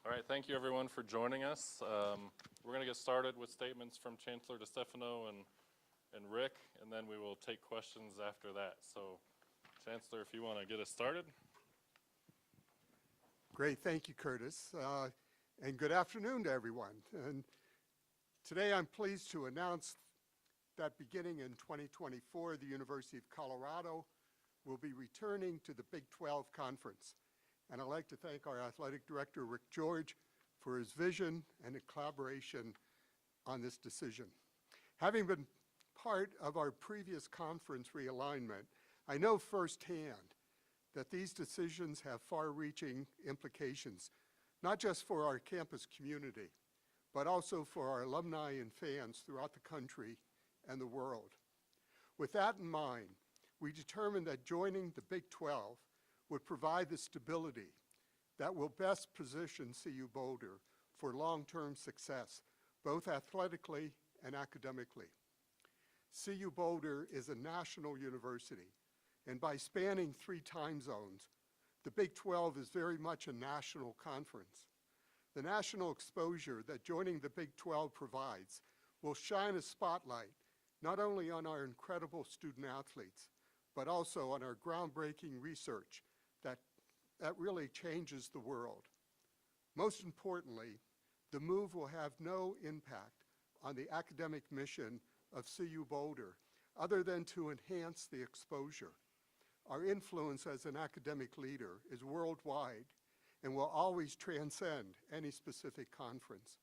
All right, thank you everyone for joining us. We're going to get started with statements from Chancellor DiStefano and Rick, and then we will take questions after that. So, Chancellor, if you want to get us started. Great, thank you, Curtis, and good afternoon to everyone. And today I'm pleased to announce that beginning in 2024, the University of Colorado will be returning to the Big 12 Conference. And I'd like to thank our athletic director, Rick George, for his vision and collaboration on this decision. Having been part of our previous conference realignment, I know firsthand that these decisions have far-reaching implications, not just for our campus community, but also for our alumni and fans throughout the country and the world. With that in mind, we determined that joining the Big 12 would provide the stability that will best position CU Boulder for long-term success, both athletically and academically. CU Boulder is a national university, and by spanning 3 time zones, the Big 12 is very much a national conference. The national exposure that joining the Big 12 provides will shine a spotlight not only on our incredible student athletes, but also on our groundbreaking research that really changes the world. Most importantly, the move will have no impact on the academic mission of CU Boulder, other than to enhance the exposure. Our influence as an academic leader is worldwide and will always transcend any specific conference.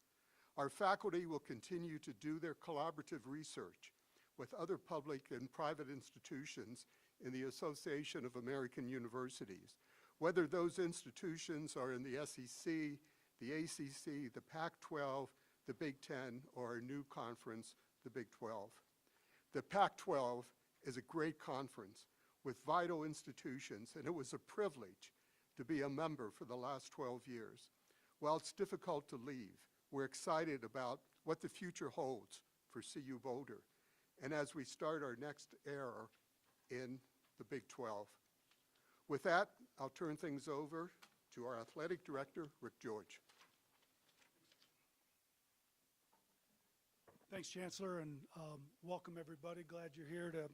Our faculty will continue to do their collaborative research with other public and private institutions in the Association of American Universities, whether those institutions are in the SEC, the ACC, the Pac-12, the Big Ten, or our new conference, the Big 12. The Pac-12 is a great conference with vital institutions, and it was a privilege to be a member for the last 12 years. While it's difficult to leave, we're excited about what the future holds for CU Boulder, and as we start our next era in the Big 12. With that, I'll turn things over to our athletic director, Rick George. Thanks, Chancellor, and welcome everybody. Glad you're here to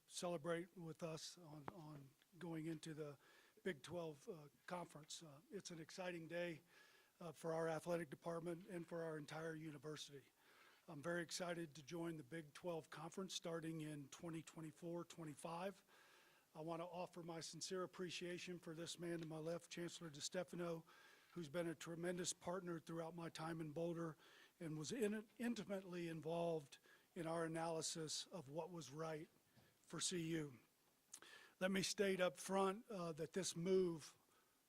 celebrate with us on going into the Big 12 conference. It's an exciting day for our athletic department and for our entire university. I'm very excited to join the Big 12 conference starting in 2024-25. I want to offer my sincere appreciation for this man to my left, Chancellor DiStefano, who's been a tremendous partner throughout my time in Boulder and was intimately involved in our analysis of what was right for CU. Let me state up front that this move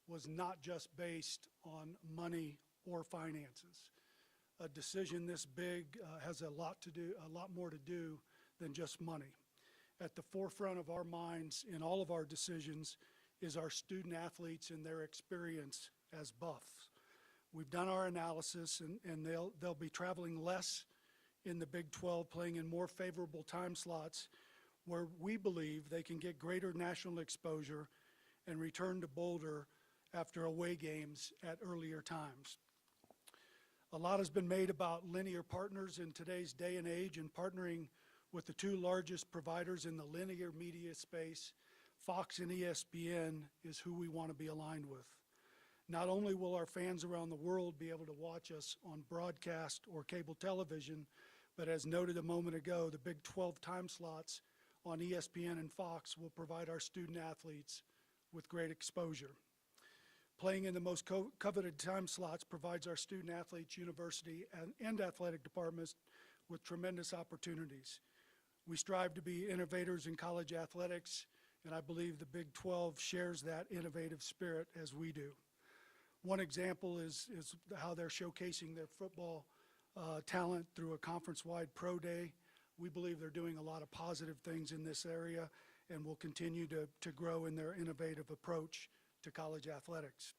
was not just based on money or finances. A decision this big has a lot more to do than just money. At the forefront of our minds in all of our decisions is our student athletes and their experience as buffs. We've done our analysis, and they'll be traveling less in the Big 12, playing in more favorable time slots where we believe they can get greater national exposure and return to Boulder after away games at earlier times. A lot has been made about linear partners in today's day and age, and partnering with the 2 largest providers in the linear media space, Fox and ESPN, is who we want to be aligned with. Not only will our fans around the world be able to watch us on broadcast or cable television, but as noted a moment ago, the Big 12 time slots on ESPN and Fox will provide our student athletes with great exposure. Playing in the most coveted time slots provides our student athletes, university, and athletic departments with tremendous opportunities. We strive to be innovators in college athletics, and I believe the Big 12 shares that innovative spirit as we do. One example is how they're showcasing their football talent through a conference-wide pro day. We believe they're doing a lot of positive things in this area and will continue to grow in their innovative approach to college athletics.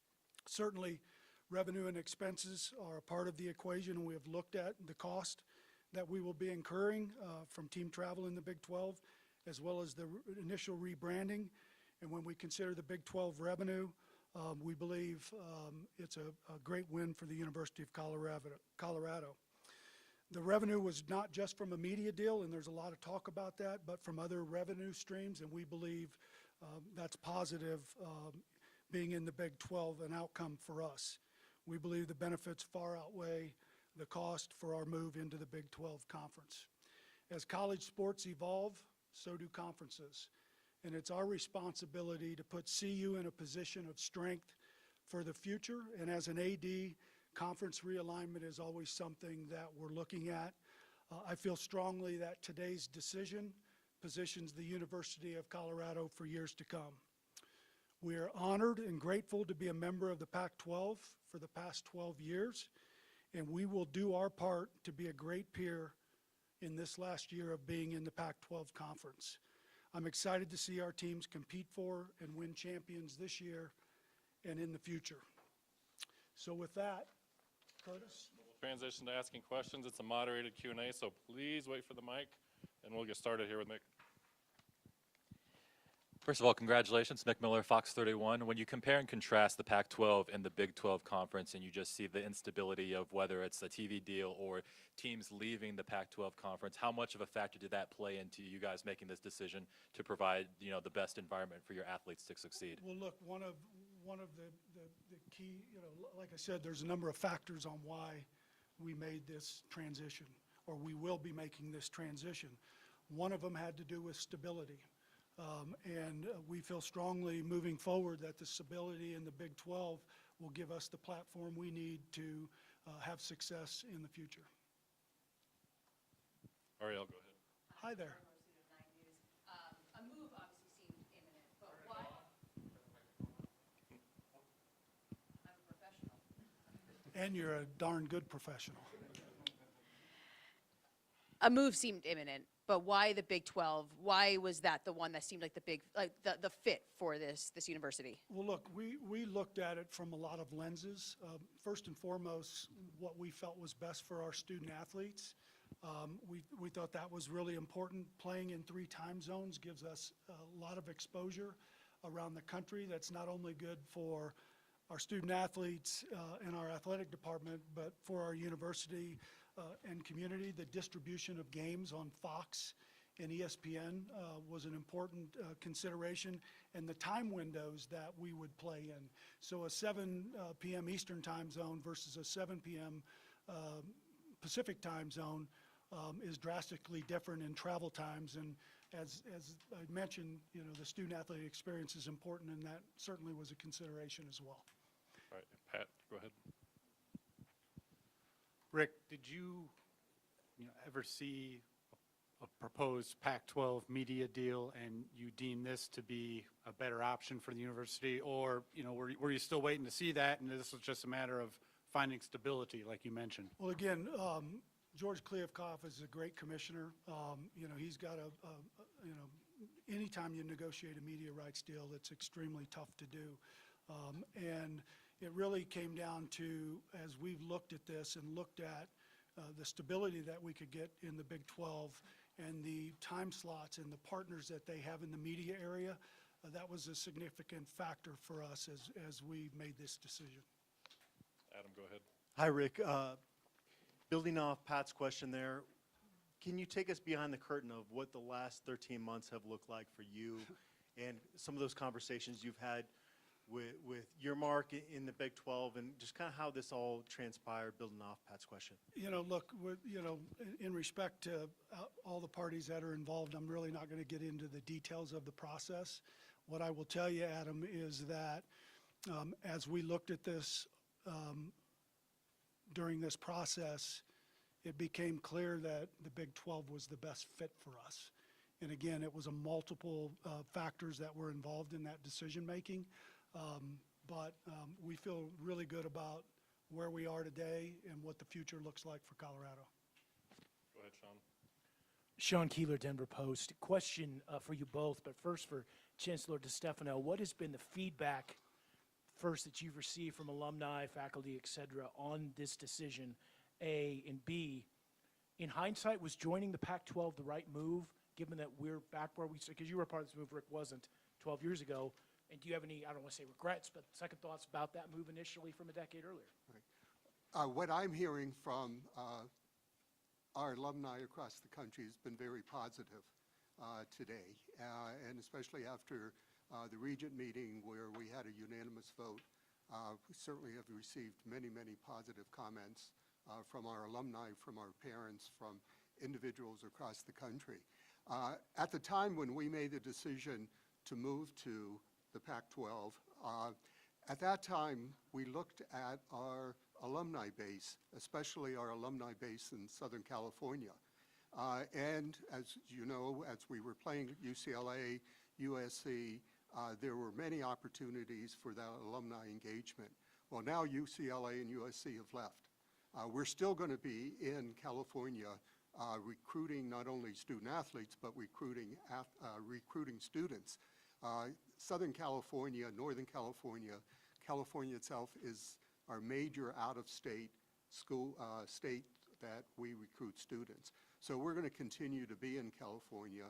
Certainly, revenue and expenses are a part of the equation, and we have looked at the cost that we will be incurring from team travel in the Big 12, as well as the initial rebranding. And when we consider the Big 12 revenue, We believe it's a great win for the University of Colorado. The revenue was not just from a media deal, and there's a lot of talk about that, but from other revenue streams, and we believe that's positive, being in the Big 12, an outcome for us. We believe the benefits far outweigh the cost for our move into the Big 12 conference. As college sports evolve, so do conferences, and it's our responsibility to put CU in a position of strength for the future, and as an AD, conference realignment is always something that we're looking at. I feel strongly that today's decision positions the University of Colorado for years to come. We are honored and grateful to be a member of the Pac-12 for the past 12 years, and we will do our part to be a great peer in this last year of being in the Pac-12 conference. I'm excited to see our teams compete for and win champions this year and in the future. So with that, Curtis? We'll transition to asking questions. It's a moderated Q&A, so please wait for the mic, and we'll get started here with Mick. First of all, congratulations, Mick Miller, Fox 31. When you compare and contrast the Pac-12 and the Big 12 conference, and you just see the instability of whether it's a TV deal or teams leaving the Pac-12 conference, how much of a factor did that play into you guys making this decision to provide, the best environment for your athletes to succeed? Well, look, one of the key, like I said, there's a number of factors on why we made this transition, or we will be making this transition. One of them had to do with stability. And we feel strongly moving forward that the stability in the Big 12 will give us the platform we need to have success in the future. Ariel, go ahead. Hi there. A move obviously seemed imminent, but why? I'm a professional. And you're a darn good professional. A move seemed imminent, but why the Big 12? Why was that the one that seemed like the fit for this university? Well, look, we looked at it from a lot of lenses. First and foremost, what we felt was best for our student athletes. We thought that was really important. Playing in 3 time zones gives us a lot of exposure around the country. That's not only good for our student athletes and our athletic department, but for our university and community. The distribution of games on Fox and ESPN was an important consideration, and the time windows that we would play in. So a 7 p.m. Eastern time zone versus a 7 p.m. Pacific time zone is drastically different in travel times, and as I mentioned, the student athlete experience is important, and that certainly was a consideration as well. All right, Pat, go ahead. Rick, did you ever see a proposed Pac-12 media deal and you deem this to be a better option for the university, or were you still waiting to see that and this was just a matter of finding stability like you mentioned? Well, again, George Kliavkoff is a great commissioner. He's got anytime you negotiate a media rights deal, it's extremely tough to do. And it really came down to, as we've looked at this and looked at the stability that we could get in the Big 12 and the time slots and the partners that they have in the media area, that was a significant factor for us as we made this decision. Adam, go ahead. Hi, Rick. Building off Pat's question there, can you take us behind the curtain of what the last 13 months have looked like for you and some of those conversations you've had with your mark in the Big 12 and just kind of how this all transpired, building off Pat's question? Look, in respect to all the parties that are involved, I'm really not going to get into the details of the process. What I will tell you, Adam, is that as we looked at this during this process, it became clear that the Big 12 was the best fit for us. And again, it was a multiple factors that were involved in that decision making. But we feel really good about where we are today and what the future looks like for Colorado. Go ahead, Sean. Sean Keeler, Denver Post. Question for you both, but first for Chancellor DiStefano. What has been the feedback, first, that you've received from alumni, faculty, et cetera, on this decision, A, and B, in hindsight, was joining the Pac-12 the right move, given that we're back where we, because you were part of this move, Rick wasn't, 12 years ago, And do you have any, I don't want to say regrets, but second thoughts about that move initially from a decade earlier? What I'm hearing from our alumni across the country has been very positive today, and especially after the Regent meeting where we had a unanimous vote. We certainly have received many, many positive comments from our alumni, from our parents, from individuals across the country. At the time when we made the decision to move to the Pac-12, at that time we looked at our alumni base, especially our alumni base in Southern California. And as you know, as we were playing at UCLA, USC, there were many opportunities for that alumni engagement. Well, now UCLA and USC have left. We're still going to be in California recruiting not only student athletes, but recruiting students. Southern California, Northern California, California itself is our major out-of-state school state that we recruit students. So we're going to continue to be in California,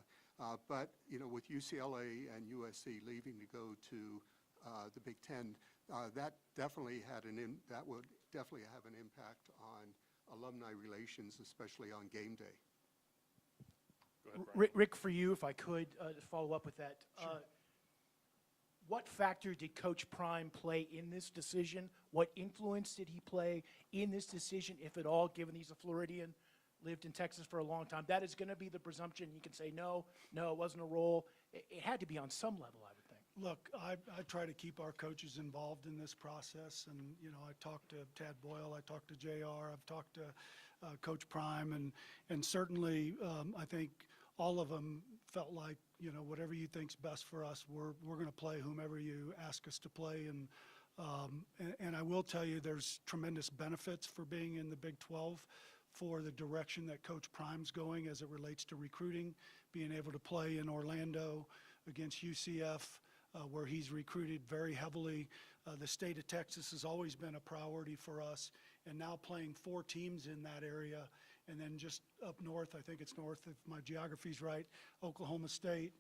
but you know, with UCLA and USC leaving to go to the Big Ten, that definitely would definitely have an impact on alumni relations, especially on game day. Go ahead, Brian. Rick, for you, if I could follow up with that. What factor did Coach Prime play in this decision? What influence did he play in this decision, if at all, given he's a Floridian, lived in Texas for a long time? That is going to be the presumption. You can say, no, it wasn't a role. It had to be on some level, I would think. Look, I try to keep our coaches involved in this process, and, you know, I talked to Tad Boyle, I talked to JR, I've talked to Coach Prime, and certainly I think all of them felt like, you know, whatever you think's best for us, we're going to play whomever you ask us to play, and I will tell you there's tremendous benefits for being in the Big 12 for the direction that Coach Prime's going as it relates to recruiting, being able to play in Orlando against UCF, where he's recruited very heavily. The state of Texas has always been a priority for us, and now playing 4 teams in that area, and then just up north, I think it's north if my geography's right, Oklahoma State,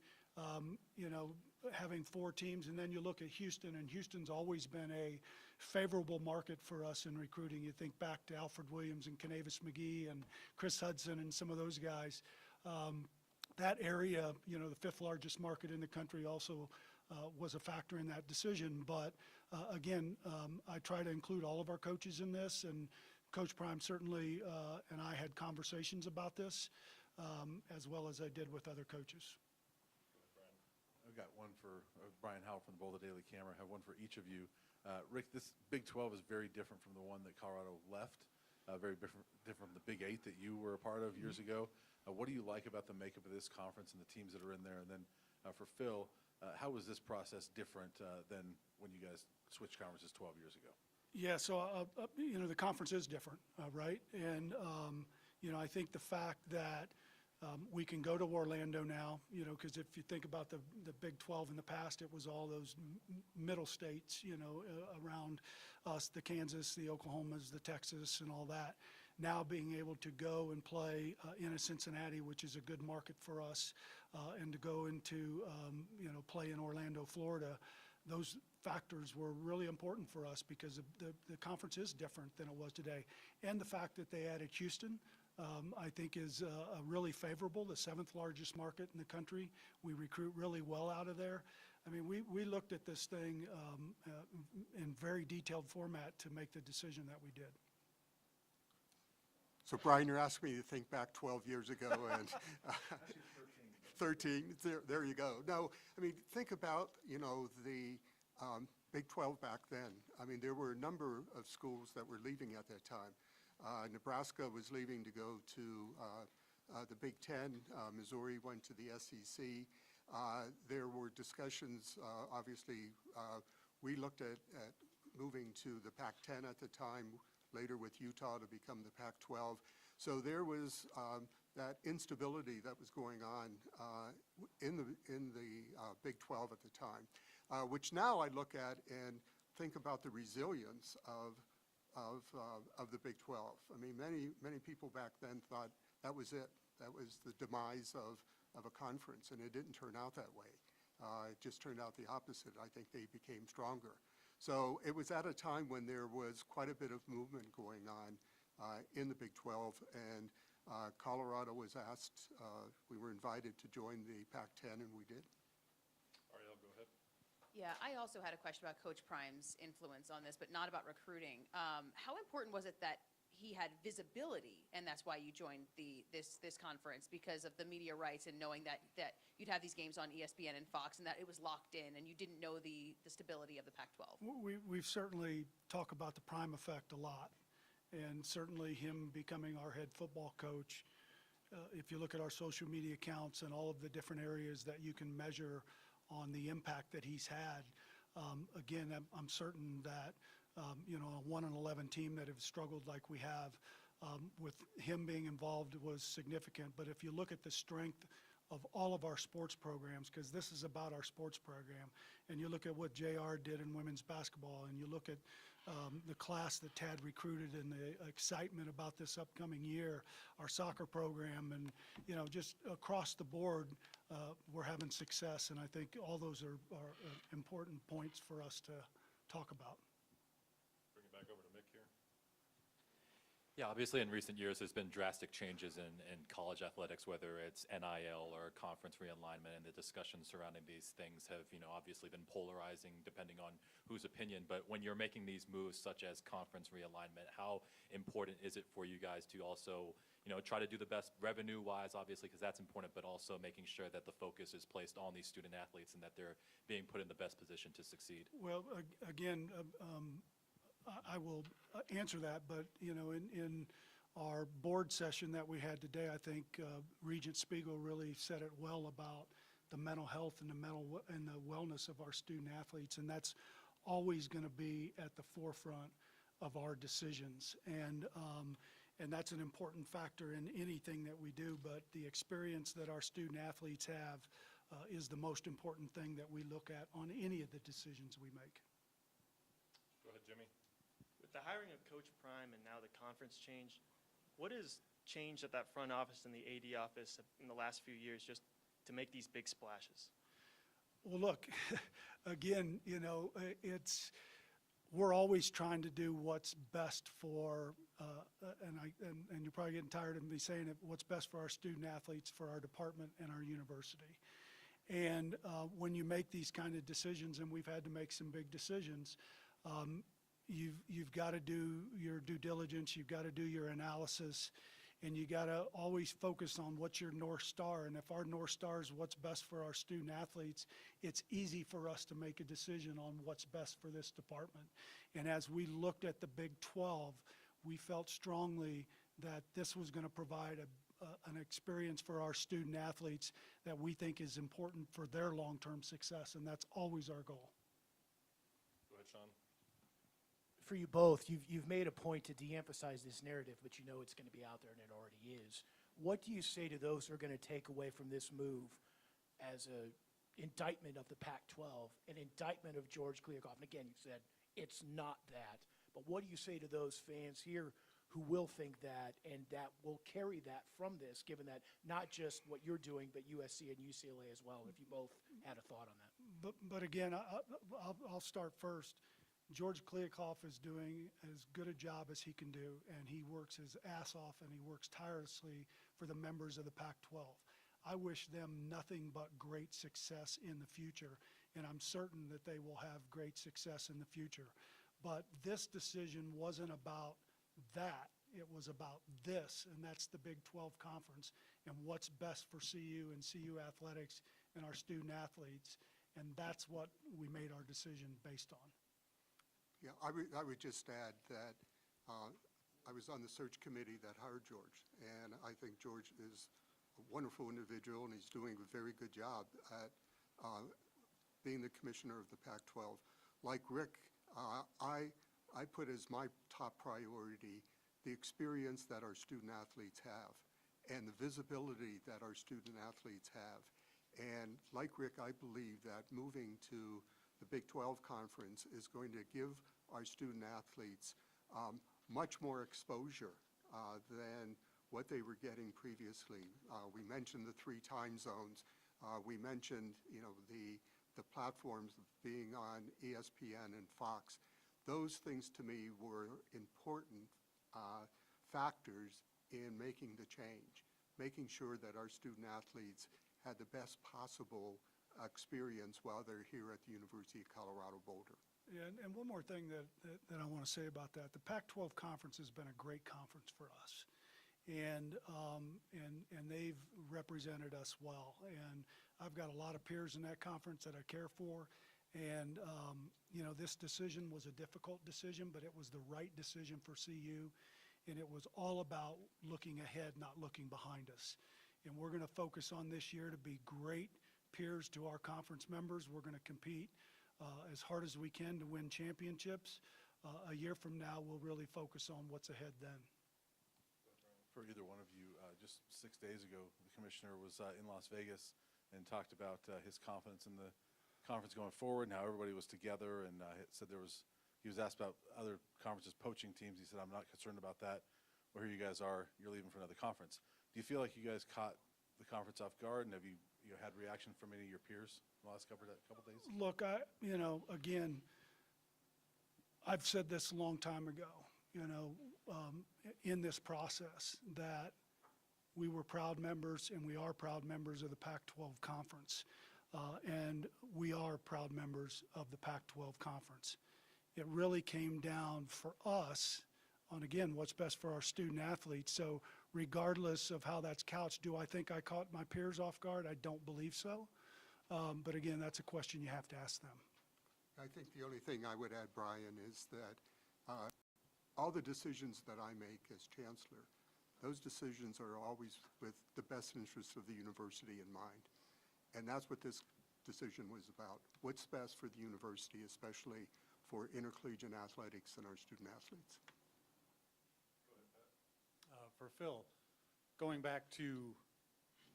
you know, having 4 teams, and then you look at Houston, and Houston's always been a favorable market for us in recruiting. You think back to Alfred Williams and Canavis McGee and Chris Hudson and some of those guys. That area, you know, the 5th largest market in the country, also was a factor in that decision. But again, I try to include all of our coaches in this, and Coach Prime certainly and I had conversations about this, as well as I did with other coaches. I've got one for Brian Howell from the Boulder Daily Camera. I have one for each of you. Rick, this Big 12 is very different from the one that Colorado left, very different from the Big 8 that you were a part of years ago. What do you like about the makeup of this conference and the teams that are in there? And then for Phil, how was this process different than when you guys switched conferences 12 years ago? Yeah, so, you know, the conference is different, right? And, you know, I think the fact that we can go to Orlando now, you know, because if you think about the Big 12 in the past, it was all those middle states, you know, around us, the Kansas, the Oklahomas, the Texas, and all that. Now being able to go and play in a Cincinnati, which is a good market for us, and to go into, you know, play in Orlando, Florida, those factors were really important for us because the conference is different than it was today. And the fact that they added Houston, I think is really favorable, the 7th largest market in the country. We recruit really well out of there. I mean, we looked at this thing in very detailed format to make the decision that we did. So Brian, you're asking me to think back 12 years ago and 13, there you go. No, I mean, think about, you know, the Big 12 back then. I mean, there were a number of schools that were leaving at that time. Nebraska was leaving to go to the Big 10. Missouri went to the SEC. There were discussions, obviously, we looked at moving to the Pac-10 at the time, later with Utah to become the Pac-12. So there was that instability that was going on in the Big 12 at the time, which now I look at and think about the resilience of the Big 12. I mean, many people back then thought that was it. That was the demise of a conference, and it didn't turn out that way. It just turned out the opposite. I think they became stronger. So it was at a time when there was quite a bit of movement going on in the Big 12, and Colorado was asked, we were invited to join the Pac-10, and we did. Ariel, go ahead. Yeah, I also had a question about Coach Prime's influence on this, but not about recruiting. How important was it that he had visibility, and that's why you joined this conference, because of the media rights and knowing that you'd have these games on ESPN and Fox, and that it was locked in, and you didn't know the stability of the Pac-12? We've certainly talked about the Prime effect a lot, and certainly him becoming our head football coach. If you look at our social media accounts and all of the different areas that you can measure on the impact that he's had, again, I'm certain that you know, a 1-11 team that have struggled like we have, with him being involved was significant. But if you look at the strength of all of our sports programs, because this is about our sports program, and you look at what JR did in women's basketball, and you look at the class that Tad recruited and the excitement about this upcoming year, our soccer program, and, you know, just across the board, we're having success. And I think all those are important points for us to talk about. Bring it back over to Mick here. Yeah, obviously in recent years, there's been drastic changes in college athletics, whether it's NIL or conference realignment, and the discussions surrounding these things have, you know, obviously been polarizing depending on whose opinion. But when you're making these moves such as conference realignment, how important is it for you guys to also, you know, try to do the best revenue-wise, obviously, because that's important, but also making sure that the focus is placed on these student athletes and that they're being put in the best position to succeed? Well, again, I will answer that, but, you know, in our board session that we had today, I think Regent Spiegel really said it well about the mental health and the wellness of our student athletes, and that's always going to be at the forefront of our decisions. And that's an important factor in anything that we do, but the experience that our student athletes have is the most important thing that we look at on any of the decisions we make. Go ahead, Jimmy. With the hiring of Coach Prime and now the conference change, what has changed at that front office and the AD office in the last few years just to make these big splashes? Well, look, again, you know, we're always trying to do what's best for, and you're probably getting tired of me saying it, what's best for our student athletes, for our department and our university. And when you make these kind of decisions, and we've had to make some big decisions, you've got to do your due diligence, you've got to do your analysis, and you got to always focus on what's your North Star. And if our North Star is what's best for our student athletes, it's easy for us to make a decision on what's best for this department. And as we looked at the Big 12, we felt strongly that this was going to provide an experience for our student athletes that we think is important for their long-term success, and that's always our goal. Go ahead, Sean. For you both, you've made a point to de-emphasize this narrative, but you know it's going to be out there, and it already is. What do you say to those who are going to take away from this move as an indictment of the Pac-12, an indictment of George Kliavkoff? And again, you said it's not that, but what do you say to those fans here who will think that and that will carry that from this, given that not just what you're doing, but USC and UCLA as well, if you both had a thought on that? But again, I'll start first. George Kliavkoff is doing as good a job as he can do, and he works his ass off, and he works tirelessly for the members of the Pac-12. I wish them nothing but great success in the future, and I'm certain that they will have great success in the future. But this decision wasn't about that. It was about this, and that's the Big 12 Conference and what's best for CU and CU athletics and our student athletes, and that's what we made our decision based on. Yeah, I would just add that I was on the search committee that hired George, and I think George is a wonderful individual, and he's doing a very good job at being the commissioner of the Pac-12. Like Rick, I put as my top priority the experience that our student athletes have and the visibility that our student athletes have. And like Rick, I believe that moving to the Big 12 Conference is going to give our student athletes much more exposure than what they were getting previously. We mentioned the 3 time zones. We mentioned, the platforms being on ESPN and Fox. Those things to me were important factors in making the change, making sure that our student athletes had the best possible experience while they're here at the University of Colorado Boulder. Yeah, and one more thing that I want to say about that. The Pac-12 conference has been a great conference for us. And they've represented us well. And I've got a lot of peers in that conference that I care for. And, this decision was a difficult decision, but it was the right decision for CU. And it was all about looking ahead, not looking behind us. And we're going to focus on this year to be great peers to our conference members. We're going to compete as hard as we can to win championships. A year from now, we'll really focus on what's ahead then. For either one of you, just 6 days ago, the commissioner was in Las Vegas and talked about his confidence in the conference going forward and how everybody was together, and said he was asked about other conferences poaching teams. He said, I'm not concerned about that. Well, here you guys are, you're leaving for another conference. Do you feel like you guys caught the conference off guard, and have you had reaction from any of your peers in the last couple days? Look, again, I've said this a long time ago, in this process, that we were proud members and we are proud members of the Pac-12 conference. And we are proud members of the Pac-12 conference. It really came down for us on, again, what's best for our student athletes. So regardless of how that's couched, do I think I caught my peers off guard? I don't believe so. But again, that's a question you have to ask them. I think the only thing I would add, Brian, is that all the decisions that I make as chancellor, those decisions are always with the best interests of the university in mind. And that's what this decision was about. What's best for the university, especially for intercollegiate athletics and our student athletes. For Phil, going back to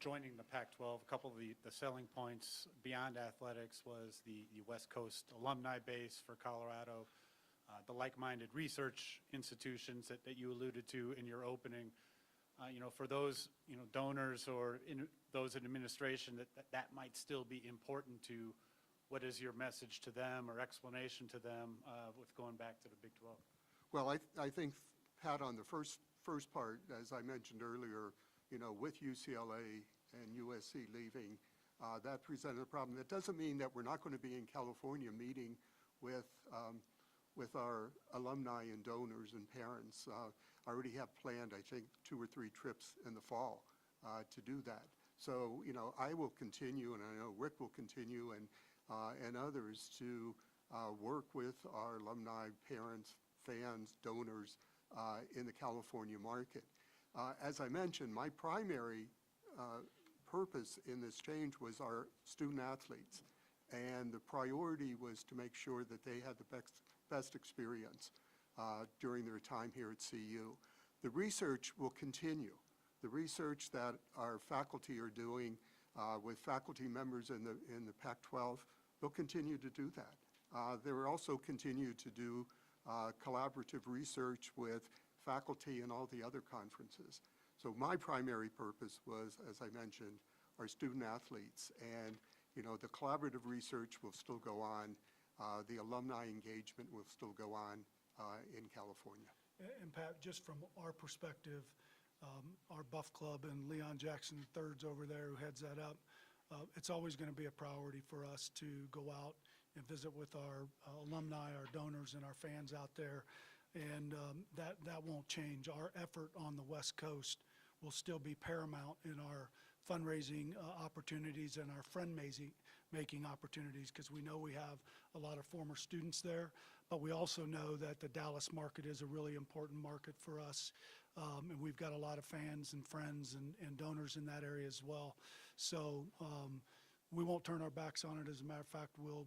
joining the Pac-12, a couple of the selling points beyond athletics was the West Coast alumni base for Colorado, the like-minded research institutions that you alluded to in your opening. For those, donors or those in administration that might still be important to, what is your message to them or explanation to them with going back to the Big 12? Well, I think, Pat, on the first part, as I mentioned earlier, with UCLA and USC leaving, that presented a problem. That doesn't mean that we're not going to be in California meeting with our alumni and donors and parents. I already have planned, I think, 2 or 3 trips in the fall to do that. So, I will continue, and I know Rick will continue, and others to work with our alumni, parents, fans, donors in the California market. As I mentioned, my primary purpose in this change was our student athletes, and the priority was to make sure that they had the best experience during their time here at CU. The research will continue. The research that our faculty are doing with faculty members in the Pac-12, they'll continue to do that. They will also continue to do collaborative research with faculty and all the other conferences. So my primary purpose was, as I mentioned, our student athletes, and the collaborative research will still go on. The alumni engagement will still go on in California. And Pat, just from our perspective, our Buff Club and Leon Jackson III's over there who heads that up, it's always going to be a priority for us to go out and visit with our alumni, our donors, and our fans out there. And that won't change. Our effort on the West Coast will still be paramount in our fundraising opportunities and our friend-making opportunities, because we know we have a lot of former students there, but we also know that the Dallas market is a really important market for us, and we've got a lot of fans and friends and donors in that area as well. So we won't turn our backs on it. As a matter of fact, we'll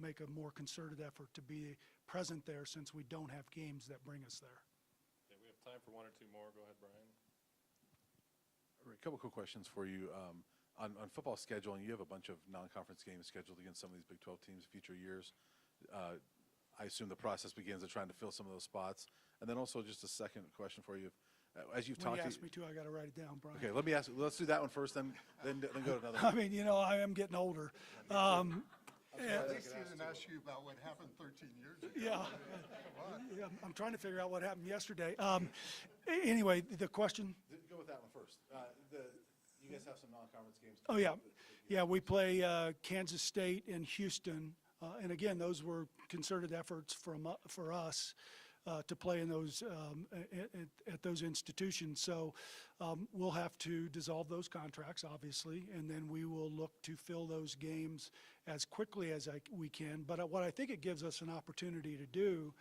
make a more concerted effort to be present there, since we don't have games that bring us there. Okay, we have time for 1 or 2 more. Go ahead, Brian. A couple quick questions for you. On football scheduling, you have a bunch of non-conference games scheduled against some of these Big 12 teams future years. I assume the process begins at trying to fill some of those spots. And then also just a second question for you. As you've When talked you to. ask me to, I got to write it down, Brian. Okay, let's do that one first, then go to another I one. mean, I am getting older. At least he didn't ask you about what happened 13 years ago. Yeah, I'm trying to figure out what happened yesterday. Anyway, the question, Go with that one first. You guys have some non-conference games. oh, yeah. Yeah, we play Kansas State and Houston. And again, those were concerted efforts for us to play in those, at those institutions. So we'll have to dissolve those contracts, obviously, and then we will look to fill those games as quickly as we can. But what I think it gives us an opportunity to do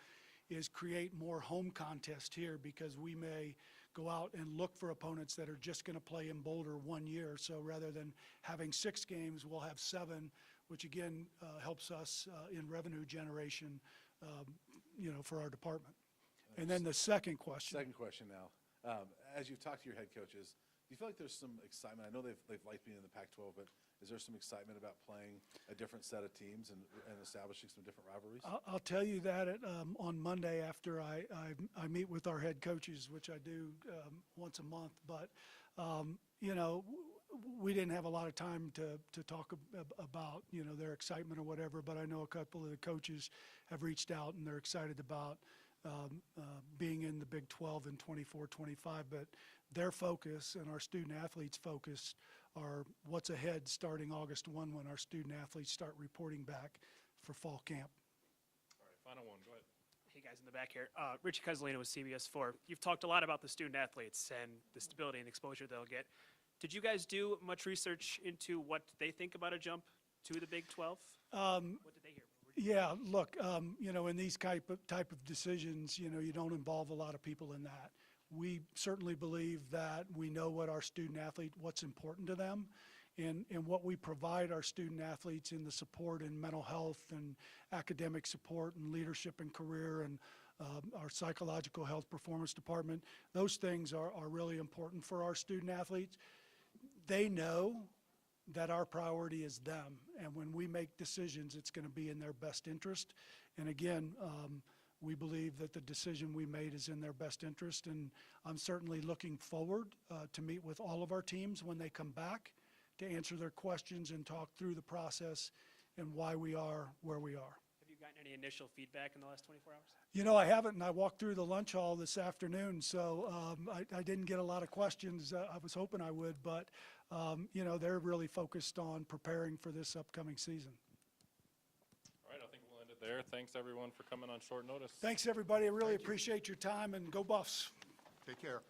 is create more home contest here, because we may go out and look for opponents that are just going to play in Boulder 1 year. So rather than having 6 games, we'll have 7, which again helps us in revenue generation, for our department. And then the second question. Second question now. As you've talked to your head coaches, do you feel like there's some excitement? I know they've liked being in the Pac-12, but is there some excitement about playing a different set of teams and establishing some different rivalries? I'll tell you that on Monday after I meet with our head coaches, which I do once a month. But, we didn't have a lot of time to talk about, their excitement or whatever. But I know a couple of the coaches have reached out and they're excited about being in the Big 12 in 24-25. But their focus and our student athletes' focus are what's ahead starting August 1, when our student athletes start reporting back for fall camp. All right, final one, go ahead. Hey guys in the back here. Richie Cozzolino with CBS4. You've talked a lot about the student athletes and the stability and exposure they'll get. Did you guys do much research into what they think about a jump to the Big 12? What did they hear? Yeah, look, in these type of decisions, you don't involve a lot of people in that. We certainly believe that we know what our student athlete, what's important to them, and what we provide our student athletes in the support in mental health and academic support and leadership and career and our psychological health performance department. Those things are really important for our student athletes. They know that our priority is them, and when we make decisions, it's going to be in their best interest. And again, we believe that the decision we made is in their best interest, and I'm certainly looking forward to meet with all of our teams when they come back to answer their questions and talk through the process and why we are where we are. Have you gotten any initial feedback in the last 24 hours? I haven't, and I walked through the lunch hall this afternoon, so I didn't get a lot of questions. I was hoping I would, but, they're really focused on preparing for this upcoming season. All right, I think we'll end it there. Thanks, everyone, for coming on short notice. Thanks, everybody. I really appreciate your time, and go Buffs. Take care.